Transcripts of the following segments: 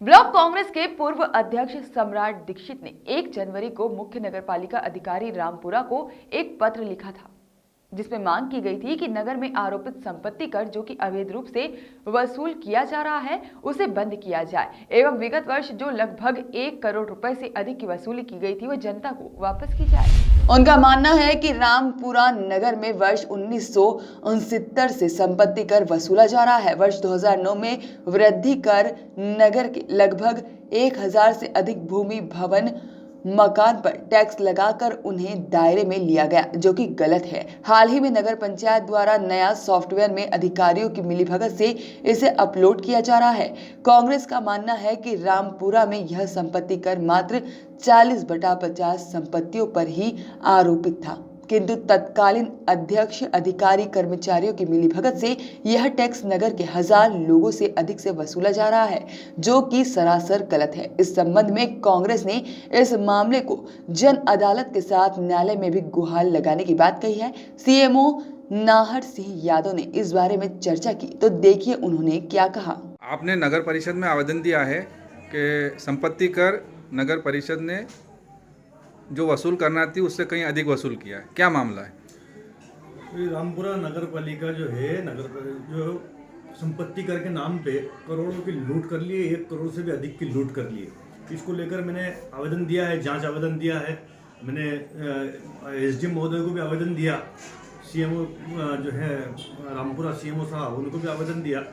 Block Congress के पूर्व अध्यक्ष सम्राट दीक्षित ने 1 जनवरी को मुख्य नगरपालिका अधिकारी रामपुरा को एक पत्र लिखा था, जिसमें मांग की गई थी कि नगर में आरोपित संपत्ति कर जो कि अवैध रूप से वसूल किया जा रहा है उसे बंद किया जाए एवं विगत वर्ष जो लगभग 1 करोड़ रुपए से अधिक की वसूली की गई थी वह जनता को वापस की जाए। उनका मानना है कि रामपुरा नगर में वर्ष 1969 से संपत्ति कर वसूला जा रहा है। वर्ष 2009 में वृद्धि कर नगर के लगभग 1000 से अधिक भूमि भवन मकान पर टैक्स लगाकर उन्हें दायरे में लिया गया, जो कि गलत है। हाल ही में नगर पंचायत द्वारा नया सॉफ्टवेयर में अधिकारियों की मिलीभगत से इसे अपलोड किया जा रहा है। कांग्रेस का मानना है कि रामपुरा में यह संपत्ति कर मात्र 40/50 संपत्तियों पर ही आरोपित था, किंतु तत्कालीन अध्यक्ष अधिकारी कर्मचारियों की मिलीभगत से यह टैक्स नगर के 1000 लोगों से अधिक से वसूला जा रहा है, जो कि सरासर गलत है। इस संबंध में कांग्रेस ने इस मामले को जन अदालत के साथ न्यायालय में भी गुहार लगाने की बात कही है। सीएमओ नाहर सिंह यादव ने इस बारे में चर्चा की, तो देखिए उन्होंने क्या कहा। आपने नगर परिषद में आवेदन दिया है कि संपत्ति कर नगर परिषद ने जो वसूल करना थी उससे कहीं अधिक वसूल किया है, क्या मामला है? रामपुरा नगर पालिका जो है जो संपत्ति कर के नाम पे करोड़ों की लूट कर लिए, 1 करोड़ से भी अधिक की लूट कर लिए। इसको लेकर मैंने आवेदन दिया है, जांच आवेदन दिया है। मैंने एसडीएम महोदय को भी आवेदन दिया, सीएमओ जो है रामपुरा सीएमओ साहब उनको भी आवेदन दिया।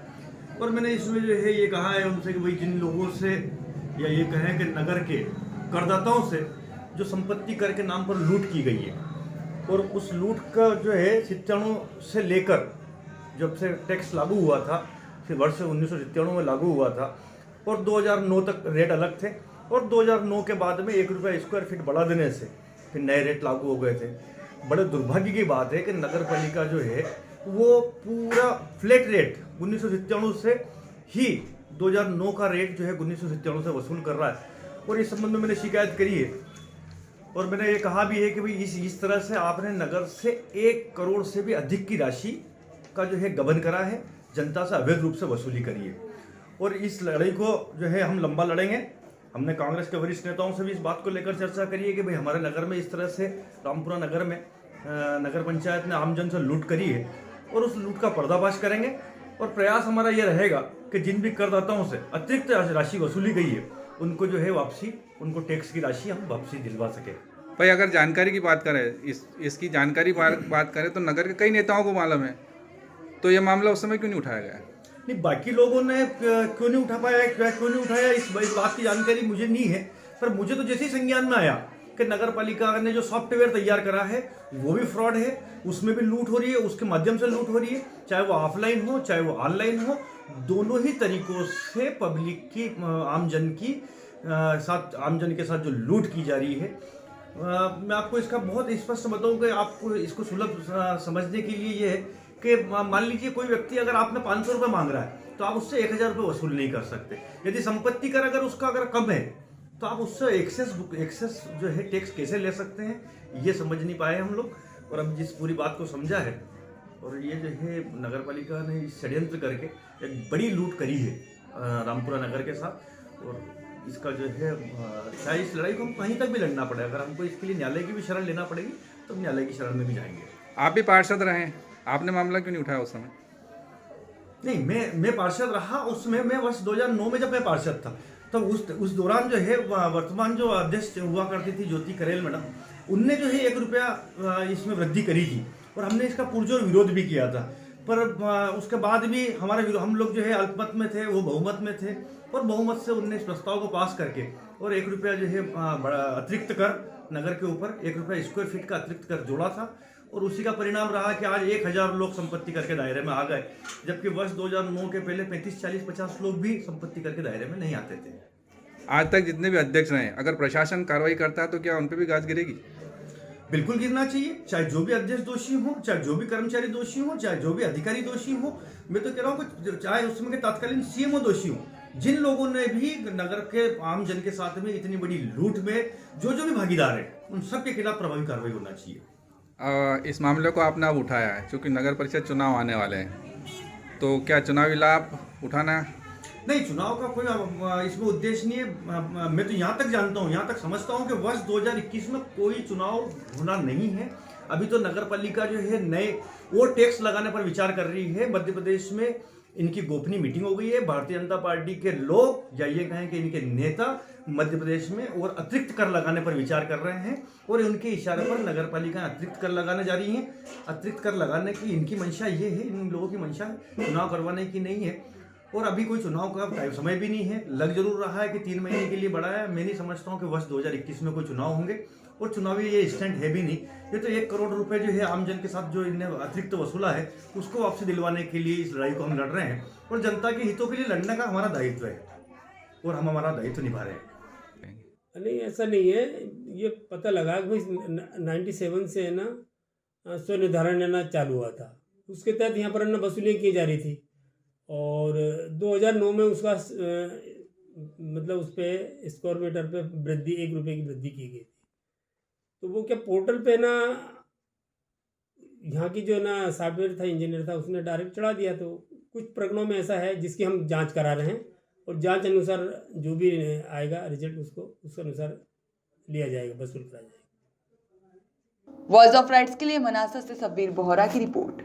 और मैंने इसमें जो है ये कहा है उनसे कि भाई जिन लोगों से या ये कहें कि नगर के करदाताओं से जो संपत्ति कर के नाम पर लूट की गई है और उस लूट का जो है 97 से लेकर जब से टैक्स लागू हुआ था, फिर वर्ष 1997 में लागू हुआ था और 2009 तक रेट अलग थे और 2009 के बाद में 1 रुपया स्क्वायर फीट बढ़ा देने से फिर नए रेट लागू हो गए थे। बड़े दुर्भाग्य की बात है कि नगर पालिका जो है वो पूरा फ्लैट रेट 1997 से ही 2009 का रेट जो है 1997 से वसूल कर रहा है। और इस संबंध में मैंने शिकायत करी है और मैंने ये कहा भी है कि भाई इस तरह से आपने नगर से 1 करोड़ से भी अधिक की राशि का जो है गबन करा है, जनता से अवैध रूप से वसूली करी है। और इस लड़ाई को जो है हम लंबा लड़ेंगे। हमने कांग्रेस के वरिष्ठ नेताओं से भी इस बात को लेकर चर्चा करी है कि भाई हमारे नगर में इस तरह से रामपुरा नगर में नगर पंचायत ने आमजन से लूट करी है और उस लूट का पर्दाफाश करेंगे। और प्रयास हमारा ये रहेगा कि जिन भी करदाताओं से अतिरिक्त राशि वसूली गई है उनको जो है वापसी, उनको टैक्स की राशि हम वापसी दिलवा सके। भाई अगर जानकारी की बात करें, इसकी जानकारी बात करें तो नगर के कई नेताओं को मालूम है, तो ये मामला उस समय क्यों नहीं उठाया गया? नहीं, बाकी लोगों ने क्यों नहीं उठा पाया, क्यों नहीं उठाया, इस बात की जानकारी मुझे नहीं है। पर मुझे तो जैसे ही संज्ञान में आया कि नगर पालिका ने जो सॉफ्टवेयर तैयार करा है वो भी फ्रॉड है, उसमें भी लूट हो रही है, उसके माध्यम से लूट हो रही है, चाहे वो ऑफलाइन हो चाहे वो ऑनलाइन हो, दोनों ही तरीकों से पब्लिक की आमजन के साथ जो लूट की जा रही है। मैं आपको इसका बहुत स्पष्ट बताऊं कि आपको इसको सुलभ समझने के लिए ये है कि मान लीजिए कोई व्यक्ति अगर आपने 500 रुपये मांग रहा है तो आप उससे 1000 रुपये वसूल नहीं कर सकते। यदि संपत्ति कर अगर कम है तो आप उससे एक्सेस जो है टैक्स कैसे ले सकते हैं, ये समझ नहीं पाए हम लोग। और अब जिस पूरी बात को समझा है और ये जो है नगर पालिका ने षड्यंत्र करके एक बड़ी लूट करी है रामपुरा नगर के साथ। और इसका जो है चाहे इस लड़ाई को हम कहीं तक भी लड़ना पड़े, अगर हमको इसके लिए न्यायालय की भी शरण लेना पड़ेगी तो हम न्यायालय की शरण में भी जाएंगे। आप भी पार्षद रहे, आपने मामला क्यों नहीं उठाया उस समय? नहीं, मैं पार्षद रहा उसमें। मैं वर्ष 2009 में जब मैं पार्षद था तो उस दौरान जो है वर्तमान जो अध्यक्ष हुआ करती थी ज्योति करेल मैडम, उनने जो है 1 रुपया इसमें वृद्धि करी थी और हमने इसका पुरजोर विरोध भी किया था। पर उसके बाद भी हम लोग जो है अल्पमत में थे, वो बहुमत में थे और बहुमत से उनने इस प्रस्ताव को पास करके और 1 रुपया जो है अतिरिक्त कर नगर के ऊपर 1 रुपया स्क्वायर फीट का अतिरिक्त कर जोड़ा था। और उसी का परिणाम रहा कि आज 1000 लोग संपत्ति कर के दायरे में आ गए, जबकि वर्ष 2009 के पहले 35, 40, 50 लोग भी संपत्ति कर के दायरे में नहीं आते थे। आज तक जितने भी अध्यक्ष रहे, अगर प्रशासन कार्रवाई करता है तो क्या उन पर भी गाज गिरेगी? बिल्कुल गिरना चाहिए, चाहे जो भी अध्यक्ष दोषी हो, चाहे जो भी कर्मचारी दोषी हो, चाहे जो भी अधिकारी दोषी हो। मैं तो कह रहा हूँ चाहे उसमें के तत्कालीन सीएमओ दोषी हो, जिन लोगों ने भी नगर के आम जन के साथ में इतनी बड़ी लूट में जो भी भागीदार है, उन सब के खिलाफ प्रभावी कार्रवाई होना चाहिए। इस मामले को आपने अब उठाया है क्योंकि नगर परिषद चुनाव आने वाले हैं, तो क्या चुनावी लाभ उठाना? नहीं, चुनाव का कोई इसमें उद्देश्य नहीं है। मैं तो यहाँ तक जानता हूँ, यहाँ तक समझता हूँ कि वर्ष 2021 में कोई चुनाव होना नहीं है। अभी तो नगर पालिका जो है नए वो टैक्स लगाने पर विचार कर रही है। मध्य प्रदेश में इनकी गोपनीय मीटिंग हो गई है। भारतीय जनता पार्टी के लोग या ये कहें कि इनके नेता मध्य प्रदेश में और अतिरिक्त कर लगाने पर विचार कर रहे हैं और उनके इशारे पर नगर पालिका अतिरिक्त कर लगाने जा रही हैं। अतिरिक्त कर लगाने की इनकी मंशा ये है, इन लोगों की मंशा चुनाव करवाने की नहीं है। और अभी कोई चुनाव का टाइम समय भी नहीं है। लग जरूर रहा है कि 3 महीने के लिए बढ़ाया है। मैं नहीं समझता हूँ कि वर्ष 2021 में कोई चुनाव होंगे और चुनावी ये स्टंट है भी नहीं। ये तो 1 करोड़ रुपए जो है आमजन के साथ जो इन्हें अतिरिक्त वसूला है उसको वापसी दिलवाने के लिए इस लड़ाई को हम लड़ रहे हैं और जनता के हितों के लिए लड़ने का हमारा दायित्व है और हम हमारा दायित्व निभा रहे हैं। नहीं, ऐसा नहीं है। ये पता लगा कि 97 से है ना स्वनिर्धारण है ना चालू हुआ था। उसके तहत यहाँ पर है ना वसूलियाँ की जा रही थी और 2009 में उसका मतलब उस पर स्क्वायर मीटर पे वृद्धि 1 रुपये की वृद्धि की गई थी। तो वो क्या पोर्टल पे ना यहाँ की जो ना सॉफ्टवेयर था, इंजीनियर था, उसने डायरेक्ट चढ़ा दिया। तो कुछ प्रकरणों में ऐसा है जिसकी हम जांच करा रहे हैं और जांच अनुसार जो भी आएगा रिजल्ट उसको उस अनुसार लिया जाएगा, वसूल करा जाएगा। वॉइस ऑफ राइट्स के लिए मनासा से सब्बीर बोहरा की रिपोर्ट।